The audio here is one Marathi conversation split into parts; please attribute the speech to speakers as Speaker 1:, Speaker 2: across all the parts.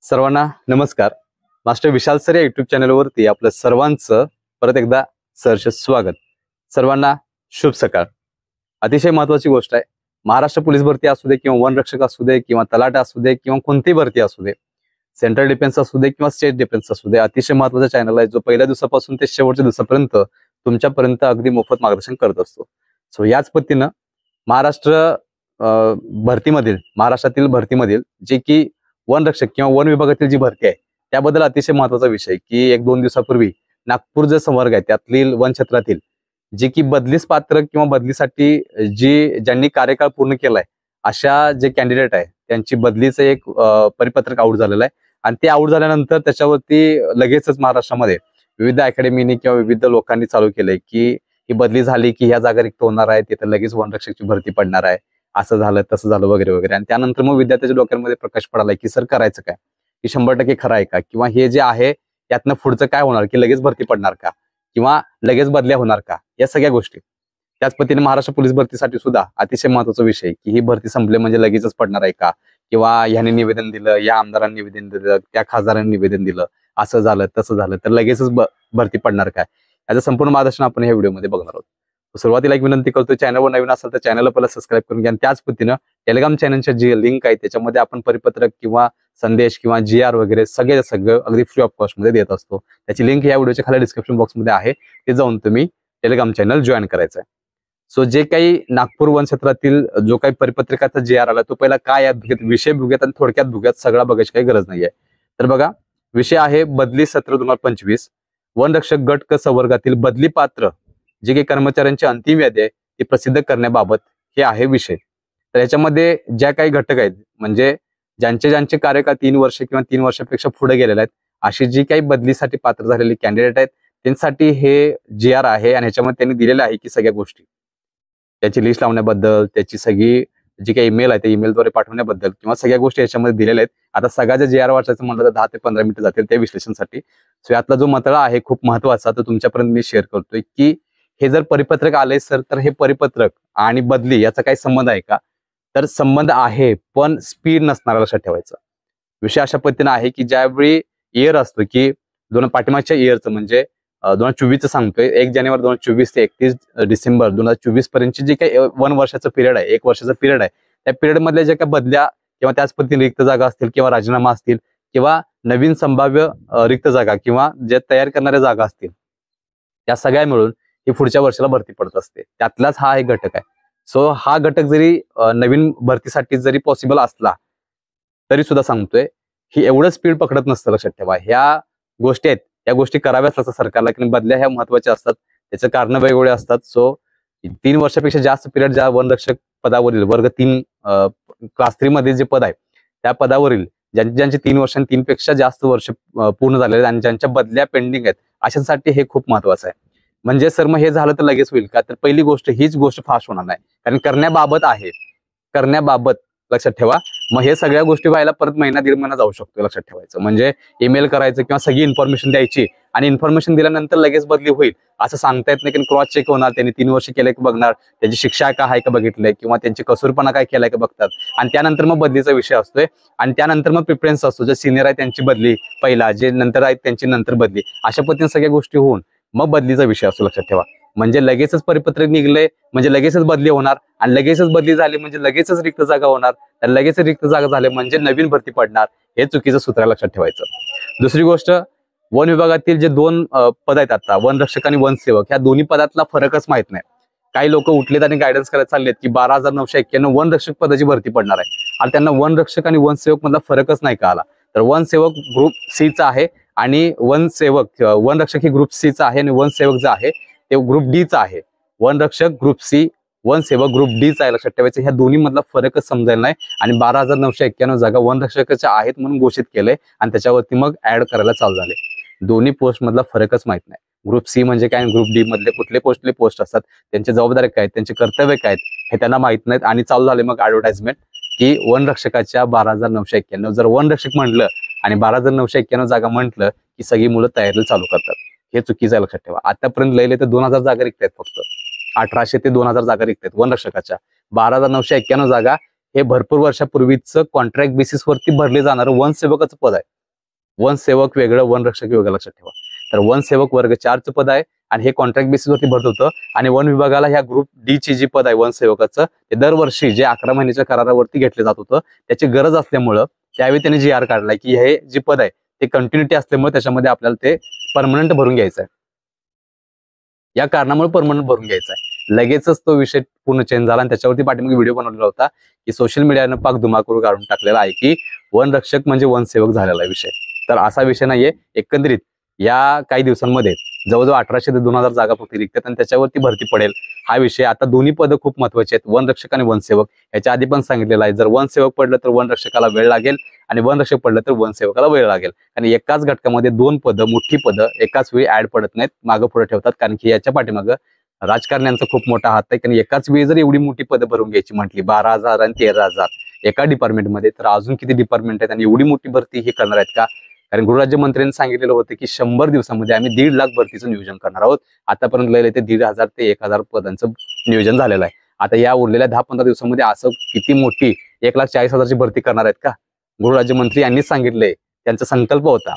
Speaker 1: सर्वांना नमस्कार. मास्टर विशाल सर या युट्यूब चॅनलवरती आपलं सर्वांचं परत एकदा सहर्ष स्वागत. सर्वांना शुभ सकाळ. अतिशय महत्वाची गोष्ट आहे. महाराष्ट्र पोलीस भरती असू दे किंवा वनरक्षक असू दे किंवा तलाठी असू दे किंवा कोणतीही भरती असू दे, सेंट्रल डिफेन्स असू दे किंवा स्टेट डिफेन्स असू दे, अतिशय महत्वाचा चॅनल आहे जो पहिल्या दिवसापासून ते शेवटच्या दिवसापर्यंत तुमच्यापर्यंत अगदी मोफत मार्गदर्शन करत असतो. सो याच पद्धतीनं महाराष्ट्रातील भरतीमधील जे की वनरक्षक किंवा वन विभागातील जी भरती आहे त्याबद्दल अतिशय महत्वाचा विषय की 1-2 दिवसापूर्वी नागपूर जे संवर्ग आहे त्यातील वन क्षेत्रातील जे की बदलीस पात्र किंवा बदलीसाठी ज्यांनी कार्यकाळ पूर्ण केलाय अशा जे कॅन्डिडेट आहे त्यांची बदलीचं एक परिपत्रक आउट झालेलं आहे. आणि ते आउट झाल्यानंतर त्याच्यावरती लगेचच महाराष्ट्रामध्ये विविध अकॅडमीनी किंवा विविध लोकांनी चालू केलंय की ही बदली झाली की ह्या जागा रिक्त होणार आहे, तिथे लगेच वनरक्षकची भरती पडणार आहे, असं झालं तसं झालं वगैरे वगैरे. आणि त्यानंतर मग विद्यार्थ्याच्या डोक्यांमध्ये प्रकाश पडालाय की सर करायचं काय, की 100% खरं आहे का, किंवा हे जे आहे यातनं पुढचं काय होणार, की लगेच भरती पडणार का किंवा लगेच बदल्या होणार का, या सगळ्या गोष्टी. त्याच पद्धतीने महाराष्ट्र पोलीस भरतीसाठी सुद्धा अतिशय महत्वाचा विषय की ही भरती संपले म्हणजे लगेचच पडणार आहे का, किंवा ह्याने निवेदन दिलं, या आमदारांनी निवेदन दिलं, त्या खासदारांनी निवेदन दिलं, असं झालं तसं झालं तर लगेचच भरती पडणार काय, याचं संपूर्ण मार्गदर्शन आपण ह्या व्हिडिओमध्ये बघणार आहोत. सुरुवातीला एक विनंती करतो, चॅनलवर नवीन असेल तर चॅनलला पहिला सबस्क्राईब करून घ्या. आणि त्याच पद्धतीनं टेलिग्राम चॅनलच्या जी लिंक आहे त्याच्यामध्ये आपण परिपत्रक किंवा संदेश किंवा GR वगैरे सगळं अगदी फ्री ऑफ कॉस्ट मध्ये देत असतो. त्याची लिंक या व्हिडिओच्या खाली डिस्क्रिप्शन बॉक्समध्ये आहे, ते जाऊन तुम्ही टेलिग्राम चॅनल जॉईन करायचं आहे. सो जे काही नागपूर वन क्षेत्रातील जो काही परिपत्रकाचा GR आला तो पहिला काय विषय बघूयात आणि थोडक्यात बघूयात, सगळा बघायची काही गरज नाहीये. तर बघा, विषय आहे बदली सत्र 2025 वनरक्षक गट क संवर्गातील बदली पात्र जे काही कर्मचाऱ्यांची अंतिम यादी आहे ती प्रसिद्ध करण्याबाबत हे आहे विषय. तर याच्यामध्ये ज्या काही घटक आहेत म्हणजे ज्यांचे कार्यकाळ 3 वर्ष किंवा 3 वर्षापेक्षा पुढे गेलेले आहेत अशी जी काही बदलीसाठी पात्र झालेली कॅन्डिडेट आहेत त्यांसाठी हे GR आहे. आणि ह्याच्यामध्ये त्यांनी दिलेलं आहे की सगळ्या गोष्टी, त्याची लिस्ट लावण्याबद्दल, त्याची सगळी जी काही ईमेल आहे त्या ईमेलद्वारे पाठवण्याबद्दल किंवा सगळ्या गोष्टी याच्यामध्ये दिलेल्या आहेत. आता सगळ्या GR वाचायचं म्हटलं तर 10 ते 15 मिनिटं जातील त्या विश्लेषणासाठी. सो यातला जो मतळा आहे खूप महत्वाचा तो तुमच्यापर्यंत मी शेअर करतोय की हे जर परिपत्रक आलंय सर तर हे परिपत्रक आणि बदली याचा काही संबंध आहे का, तर संबंध आहे पण स्पीड नसणार, लक्षात ठेवायचं. विषय अशा पद्धतीने आहे की ज्यावेळी इयर असतो की पाठीमागच्या इयरचं म्हणजे 2024चं सांगतोय, 1 जानेवारी 2024 ते 31 डिसेंबर 2024 पर्यंतची जी काही 1 वर्षाचं पिरियड आहे, 1 वर्षाचं पिरियड आहे, त्या पिरियड मधल्या ज्या काही बदल्या किंवा त्याच पद्धतीने रिक्त जागा असतील किंवा राजीनामा असतील किंवा नवीन संभाव्य रिक्त जागा किंवा ज्या तयार करणाऱ्या जागा असतील त्या सगळ्या मिळून ही पुढच्या वर्षाला भरती पडत असते. त्यातलाच हा एक घटक आहे. सो हा घटक जरी नवीन भरतीसाठी जरी पॉसिबल असला तरी सुद्धा सांगतोय ही एवढं स्पीड पकडत नसतं, लक्षात ठेवा. ह्या गोष्टी आहेत, या गोष्टी कराव्याच लागतात सरकारला, की बदल्या ह्या महत्वाच्या असतात, त्याचे कारण वेगवेगळे असतात. सो 3 वर्षापेक्षा जास्त पिरियड ज्या वनरक्षक पदावरील वर्ग 3 क्लास 3 मध्ये जे पद आहे त्या पदावरील ज्यांचे 3 वर्ष आणि 3 पेक्षा जास्त वर्ष पूर्ण झालेले आणि ज्यांच्या बदल्या पेंडिंग आहेत अशांसाठी हे खूप महत्वाचं आहे. म्हणजे सर मग हे झालं तर लगेच होईल का, तर पहिली गोष्ट हीच गोष्ट फास्ट होणार नाही, कारण करण्याबाबत आहे, करण्याबाबत लक्षात ठेवा. मग हे सगळ्या गोष्टी व्हायला परत महिना 1.5 महिना जाऊ शकतो, लक्षात ठेवायचं. म्हणजे ईमेल करायचं किंवा सगळी इन्फॉर्मेशन द्यायची आणि इन्फॉर्मेशन दिल्यानंतर लगेच बदली होईल असं सांगता येत नाही. की क्रॉस चेक होणार, त्यांनी 3 वर्ष केलंय का बघणार, त्याची शिक्षा काय आहे का बघितलंय किंवा त्यांची कसूरपणा काय केलाय का बघतात. आणि त्यानंतर मग बदलीचा विषय असतोय आणि त्यानंतर मग प्रिफरन्स असतो, जे सिनियर आहे त्यांची बदली पहिला, जे नंतर आहेत त्यांची नंतर बदली, अशा पद्धतीने सगळ्या गोष्टी होऊन मग बदलीचा विषय असतो, लक्षात ठेवा. म्हणजे लगेचच परिपत्रक निघलंय म्हणजे लगेचच बदली होणार आणि लगेचच बदली झाली म्हणजे लगेचच रिक्त जागा होणार, तर लगेच रिक्त जागा झाले म्हणजे नवीन भरती पडणार, हे चुकीचं सूत्र लक्षात ठेवायचं. दुसरी गोष्ट, वन विभागातील जे 2 पद आहेत आता, वनरक्षक आणि वनसेवक, ह्या दोन्ही पदातला फरकच माहित नाही. काही लोक उठलेत आणि गायडन्स करायला चाललेत की 12,991 वनरक्षक पदाची भरती पडणार आहे आणि त्यांना वनरक्षक आणि वनसेवक मधला फरकच नाही कळाला. तर वनसेवक ग्रुप C चा आहे आणि वनरक्षक ही ग्रुप C चा आहे आणि वनसेवक जे आहे ते ग्रुप D चा आहे. वनरक्षक ग्रुप C, वनसेवक ग्रुप D चा आहे, लक्षात ठेवायचं. ह्या दोन्ही मधला फरकच समजायला नाही आणि 12,991 जागा वनरक्षकाच्या आहेत म्हणून घोषित केलंय आणि त्याच्यावरती मग ऍड करायला चालू झाले. दोन्ही पोस्ट मधला फरकच माहित नाही. ग्रुप C म्हणजे काय, ग्रुप D मधले कुठले पोस्ट असतात, त्यांच्या जबाबदाऱ्या काय, त्यांचे कर्तव्य काय हे त्यांना माहित नाहीत. आणि चालू झाले मग ऍडव्हर्टाइजमेंट की वनरक्षकाच्या 12,991, जर वनरक्षक म्हटलं आणि 12,991 जागा म्हटलं की सगळी मुलं तयारीला चालू करतात. हे चुकीचं आहे, लक्षात ठेवा. आतापर्यंत लयले तर 2,000 जागा रिक्त आहेत, फक्त 1,800 ते 2,000 जागा रिक्त आहेत वनरक्षकाच्या. 12,991 जागा हे भरपूर वर्षापूर्वीच कॉन्ट्रॅक्ट बेसिसवरती भरले जाणारं वनसेवकाचं पद आहे. वनसेवक वेगळं, वनरक्षक वेगळं, लक्षात ठेवा. तर वनसेवक वर्ग 4चं पद आहे आणि हे कॉन्ट्रॅक्ट बेसिसवरती भरत होतं. आणि वन विभागाला ह्या ग्रुप डी ची जी पद आहे वनसेवकाचं, ते दरवर्षी जे 11 महिन्याच्या करारावरती घेतलं जात होतं, त्याची गरज असल्यामुळं त्यावेळी त्यांनी GR काढलाय की हे जे पद आहे ते कंटिन्युटी असल्यामुळे त्याच्यामध्ये आपल्याला ते परमनंट भरून घ्यायचं आहे. या कारणामुळे परमनंट भरून घ्यायचा आहे. लगेचच तो विषय पूर्ण चेंज झाला आणि त्याच्यावरती पाठीमागे व्हिडिओ बनवलेला होता की सोशल मीडियानं पाक धुमाकूळ काढून टाकलेला आहे की वनरक्षक म्हणजे वनसेवक झालेला विषय. तर असा विषय नाहीये. एकंदरीत या काही दिवसांमध्ये जवळजवळ 1800 ते 2000 जागा फक्त रिक्त आणि त्याच्यावरती भरती पडेल हा विषय. आता दोन्ही पदं खूप महत्वाची आहेत, वनरक्षक आणि वनसेवक. याच्या आधी पण सांगितलेलं आहे, जर वनसेवक पडलं तर वनरक्षकाला वेळ लागेल आणि वनरक्षक पडलं तर वनसेवकाला वेळ लागेल. आणि एकाच घटकामध्ये 2 पदं, मोठी पदं एकाच वेळी ऍड पडत नाहीत, मागं पुढे ठेवतात. कारण की याच्या पाठीमागं राजकारण्यांचा खूप मोठा हात आहे. कारण एकाच वेळी जर एवढी मोठी पदं भरून घ्यायची म्हटली, 12,000 आणि 13,000 एका डिपार्टमेंटमध्ये, तर अजून किती डिपार्टमेंट आहेत आणि एवढी मोठी भरती हे करणार आहेत का? कारण गृहराज्यमंत्र्यांनी सांगितलेलं होतं की 100 दिवसामध्ये आम्ही 1.5 लाख भरतीचं नियोजन करणार आहोत. आतापर्यंत लय ते 1,500 ते 1,000 पदांचं नियोजन झालेलं आहे. आता या उरलेल्या 10-15 दिवसामध्ये असं किती मोठी 1,40,000ची भरती करणार आहेत का? गृहराज्यमंत्री यांनीच सांगितलंय, त्यांचा संकल्प होता,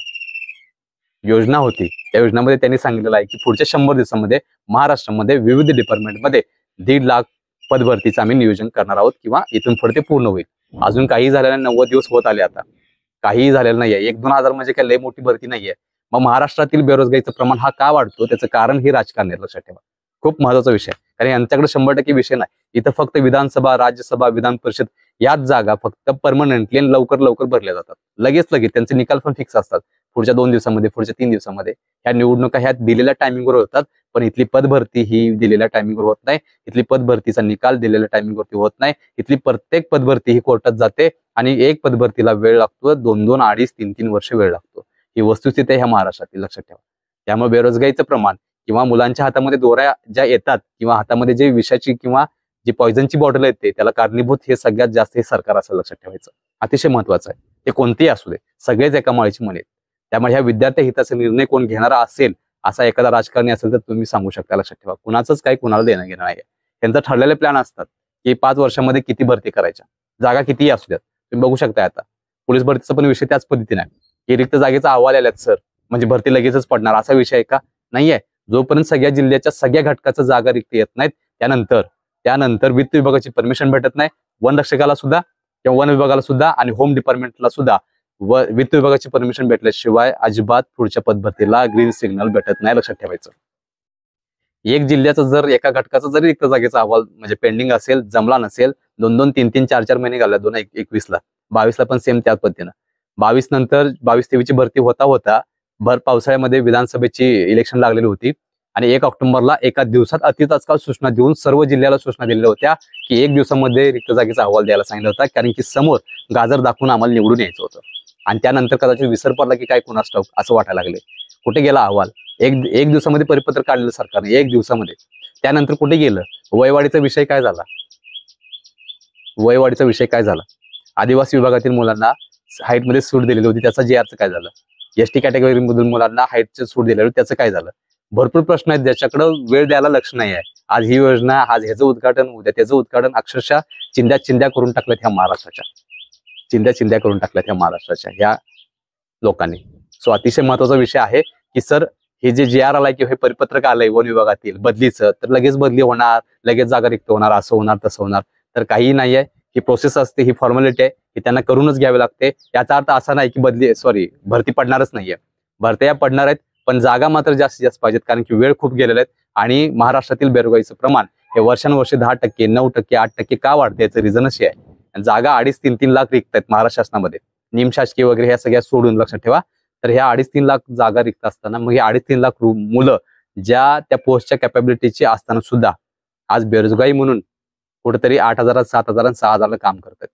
Speaker 1: योजना होती. त्या योजनेमध्ये त्यांनी सांगितलेलं आहे की पुढच्या 100 दिवसामध्ये महाराष्ट्रामध्ये विविध डिपार्टमेंटमध्ये 1.5 लाख पदभरतीचं आम्ही नियोजन करणार आहोत किंवा इथून पुढे ते पूर्ण होईल. अजून काही झालेलं 90 दिवस होत आले, आता काहीही झालेलं नाहीये. 1-2 हजार म्हणजे काय लय मोठी भरती नाहीये. मग महाराष्ट्रातील बेरोजगारीचं प्रमाण हा का वाढतो, त्याचं कारण हे राजकारण आहे, लक्षात ठेवा. खूप महत्वाचा विषय. कारण यांच्याकडे 100% विषय नाही. इथं फक्त विधानसभा, राज्यसभा, विधान परिषद याच जागा फक्त परमनंटली आणि लवकर लवकर भरल्या जातात. लगेच त्यांचे निकाल पण फिक्स असतात. पुढच्या 2 दिवसामध्ये, पुढच्या 3 दिवसामध्ये ह्या निवडणुका ह्या दिलेल्या टायमिंगवर होतात. पण इथली पदभरती ही दिलेल्या टायमिंगवर होत नाही. इथली पदभरतीचा निकाल दिलेल्या टायमिंगवरती होत नाही. इथली प्रत्येक पदभरती ही कोर्टात जाते आणि एक पदभरतीला वेळ लागतो, 2-2, 2.5, 3-3 वर्ष वेळ लागतो. ही वस्तुस्थिती आहे ह्या महाराष्ट्रातील, लक्षात ठेवा. त्यामुळे बेरोजगारीचं प्रमाण किंवा मुलांच्या हातामध्ये दोऱ्या ज्या येतात किंवा हातामध्ये जे विषाची किंवा जी पॉयझनची बॉटल येते त्याला कारणीभूत हे सगळ्यात जास्त हे सरकार असं लक्षात ठेवायचं. अतिशय महत्वाचं आहे. ते कोणतेही असू दे, सगळेच एका माळीची मणी आहेत. त्यामुळे ह्या विद्यार्थी हिताचा निर्णय कोण घेणारा असेल, असा एखादा राजकारणी असेल तर तुम्ही सांगू शकता, लक्षात ठेवा. कुणाचंच काही कुणाला देणं घेणं नाही. त्यांचं ठरलेले प्लॅन असतात की 5 वर्षामध्ये किती भरती करायच्या, जागा कितीही असू द्यात. तुम्ही बघू शकता आता पोलीस भरतीचा पण विषय त्याच पद्धतीने आहे की रिक्त जागेचा अहवाल आल्यात सर म्हणजे भरती लगेचच पडणार असा विषय आहे का? नाहीये. जोपर्यंत सगळ्या जिल्ह्याच्या सगळ्या घटकाचं जागा रिक्त येत नाहीत त्यानंतर वित्त विभागाची परमिशन भेटत नाही, वनरक्षकाला सुद्धा किंवा वन विभागाला सुद्धा आणि होम डिपार्टमेंटला सुद्धा वित्त विभागाची परमिशन भेटल्याशिवाय अजिबात पुढच्या पदभरतीला ग्रीन सिग्नल भेटत नाही, लक्षात ठेवायचं. एक जिल्ह्याचा जर एका घटकाचा जरी रिक्त जागेचा अहवाल म्हणजे पेंडिंग असेल, जमला नसेल, 2-2, 3-3, 4-4 महिने घालले 2021ला, 22ला पण सेम त्याच पद्धतीनं. 22 नंतर 22-23ची भरती होता भर पावसाळ्यामध्ये विधानसभेची इलेक्शन लागलेली होती आणि 1 ऑक्टोबरला एका दिवसात अति तात्काळ सूचना देऊन सर्व जिल्ह्याला सूचना दिलेल्या होत्या की 1 दिवसामध्ये रिक्त जागेचा अहवाल द्यायला सांगितलं होता. कारण की समोर गाजर दाखवून आम्हाला निवडून यायचं होतं. आणि त्यानंतर कदाचित विसर पडला की काय कुणास ठाऊक असं वाटायला लागले. कुठे गेला अहवाल? एक दिवसामध्ये परिपत्र काढलेलं सरकारने, 1 दिवसामध्ये. त्यानंतर कुठे गेलं? वयवाढीचा विषय काय झाला? वयवाढीचा विषय काय झाला? आदिवासी विभागातील मुलांना हाईटमध्ये सूट दिलेली होती, त्याचा GRचं काय झालं? ST कॅटेगरी मधून मुलांना हाईटचे सूट दिलेली होती, त्याचं काय झालं? भरपूर प्रश्न आहेत ज्याच्याकडे वेळ द्यायला लक्ष नाही आहे. आज ही योजना, आज ह्याचं उद्घाटन, उद्या त्याचं उद्घाटन, अक्षरशः चिंध्या करून टाकल्यात ह्या महाराष्ट्राच्या. चिंध्या करून टाकल्यात ह्या महाराष्ट्राच्या ह्या लोकांनी. सो अतिशय महत्वाचा विषय आहे की सर हे जे GR आलाय किंवा हे परिपत्रक आलंय वन विभागातील बदलीचं, तर लगेच बदली होणार, लगेच जागा रिक्त होणार, असं होणार तसं होणार, तर काही नाहीये. ही प्रोसेस असते, ही फॉर्मॅलिटी आहे, ही त्यांना करूनच घ्यावी लागते. याचा अर्थ असा नाही की भरती पडणारच नाहीये. भरत्या पडणार आहेत, पण जागा मात्र जास्तीत जास्त पाहिजेत. कारण की वेळ खूप गेलेला आहे आणि महाराष्ट्रातील बेरोजगारीचं प्रमाण हे वर्षानुवर्षे 10%, 9%, 8% का वाढते याचं रिझन अशी आहे. जागा 2.5-3 लाख रिक्त आहेत महाराष्ट्र शासनामध्ये, निमशासकीय वगैरे ह्या सगळ्या सोडून, लक्षात ठेवा. तर ह्या 2.5-3 लाख जागा रिक्त असताना मग हे 2.5-3 लाख मुलं ज्या त्या पोस्टच्या कॅपॅबिलिटीची असताना सुद्धा आज बेरोजगारी म्हणून कुठेतरी 8,000, 7,000, 6,000 काम करतात.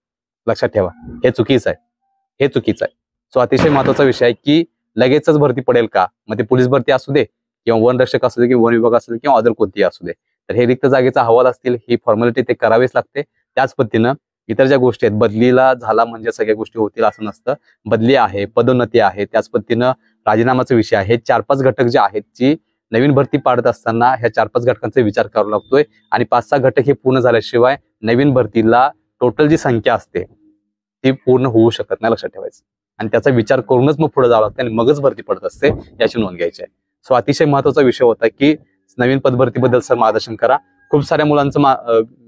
Speaker 1: लक्षात ठेवा, हे चुकीचं आहे. सो अतिशय महत्वाचा विषय आहे की लगेचच भरती पडेल का? मग ते पोलीस भरती असू दे किंवा वनरक्षक असू दे किंवा वन विभाग असू दे किंवा अदर कोणतीही असू दे, तर हे रिक्त जागेचा अहवाल असतील, ही फॉर्मॅलिटी ते करावीच लागते. त्याच पद्धतीनं इतर ज्या गोष्टी आहेत, बदलीला झाला म्हणजे सगळ्या गोष्टी होतील असं नसतं. बदली आहे, पदोन्नती आहे, त्याच पद्धतीनं राजीनामाचा विषय आहे. 4-5 घटक जे आहेत, जी नवीन भरती पाडत असताना ह्या 4-5 घटकांचा विचार करावा लागतोय आणि 5-6 घटक हे पूर्ण झाल्याशिवाय नवीन भरतीला टोटल जी संख्या असते ती पूर्ण होऊ शकत नाही, लक्षात ठेवायचं. आणि त्याचा विचार करूनच मग पुढे जावं लागतं आणि मगच भरती पडत असते, याची नोंद घ्यायची आहे. सो अतिशय महत्वाचा विषय होता की नवीन पदभरतीबद्दल सर मार्गदर्शन करा. खूप साऱ्या मुलांचं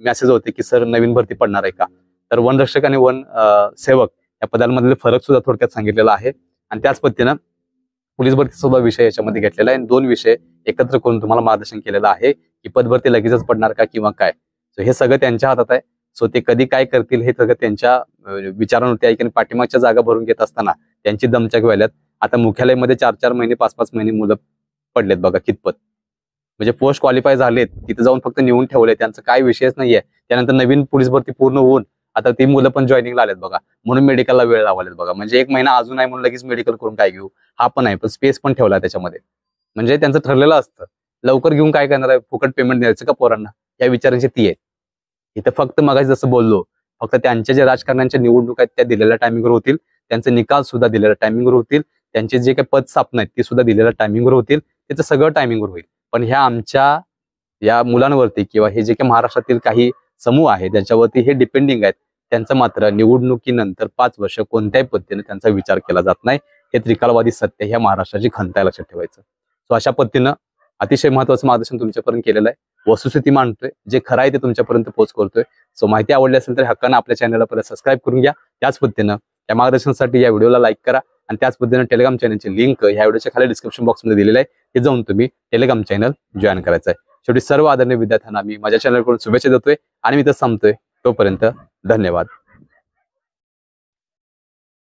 Speaker 1: मेसेज होते की सर नवीन भरती पडणार आहे का. तर वनरक्षक आणि वन सेवक या पदांमधले फरक सुद्धा थोडक्यात सांगितलेला आहे. आणि त्याच पद्धतीनं पोलीस भरती सुद्धा विषय याच्यामध्ये घेतलेला आहे. 2 विषय एकत्र करून तुम्हाला मार्गदर्शन केलेलं आहे की पदभरती लगेचच पडणार का किंवा काय. सो हे सगळं त्यांच्या हातात आहे. सो ते कधी काय करतील हे सगळं त्यांच्या विचारांवरती आहे. की पाठीमागच्या जागा भरून घेत असताना त्यांची दमछाक व्हायल्यात. आता मुख्यालयामध्ये 4-4 महिने 5-5 महिने मुलं पडलेत बघा कितपत. म्हणजे पोस्ट क्वालिफाय झालेत, तिथे जाऊन फक्त निवडून ठेवले, त्यांचा काय विषयच नाहीये. त्यानंतर नवीन पोलीस भरती पूर्ण होऊन आता ती मुलं पण जॉईनिंगला आलेत बघा, म्हणून मेडिकलला वेळ लावलेत बघा. म्हणजे 1 महिना अजून आहे म्हणून लगेच मेडिकल करून काय घेऊ, हा पण आहे. पण स्पेस पण ठेवला त्याच्यामध्ये. म्हणजे त्यांचं ठरलेलं असतं, लवकर घेऊन काय करणार आहे, फुकट पेमेंट द्यायचं का पोरांना, या विचारांची ती आहे. इथं फक्त मगाशी जसं बोललो, फक्त त्यांच्या जे राजकारण्यांच्या निवडणूक आहेत त्या दिलेल्या टायमिंगवर होतील, त्यांचे निकाल सुद्धा दिलेल्या टायमिंगवर होतील, त्यांचे जे काही पद स्थापना आहेत ती सुद्धा दिलेल्या टायमिंगवर होतील, त्याचं सगळं टायमिंगवर होईल. पण ह्या आमच्या या मुलांवरती किंवा हे जे काही महाराष्ट्रातील काही समूह आहेत ज्यांच्यावरती हे डिपेंडिंग आहेत, त्यांचं मात्र निवडणुकीनंतर 5 वर्ष कोणत्याही पद्धतीने त्यांचा विचार केला जात नाही. हे त्रिकालवादी सत्य ह्या महाराष्ट्राची खंत आहे, लक्षात ठेवायचं. सो अशा पद्धतीनं अतिशय महत्वाचं मार्गदर्शन तुमच्यापर्यंत केलेलं आहे. वस्तुस्थिती मांडतोय, जे खरं आहे ते तुमच्यापर्यंत पोहोच करतोय. सो माहिती आवडली असेल तर हक्कानं आपल्या चॅनलला परत सबस्क्राईब करून घ्या. त्याच पद्धतीनं या मार्गदर्शनासाठी या व्हिडिओला लाईक करा आणि त्याच पद्धतीनं टेलिग्राम चॅनलची लिंक ह्या व्हिडिओच्या खाली डिस्क्रिप्शन बॉक्समध्ये दिलेलं आहे, ते जाऊन तुम्ही टेलिग्राम चॅनल जॉईन करायचं आहे. शेवटी सर्व आदरणीय विद्यार्थ्यांना मी माझ्या चॅनलकडून शुभेच्छा देतोय आणि मी तर थांबतोय. तोपर्यंत धन्यवाद.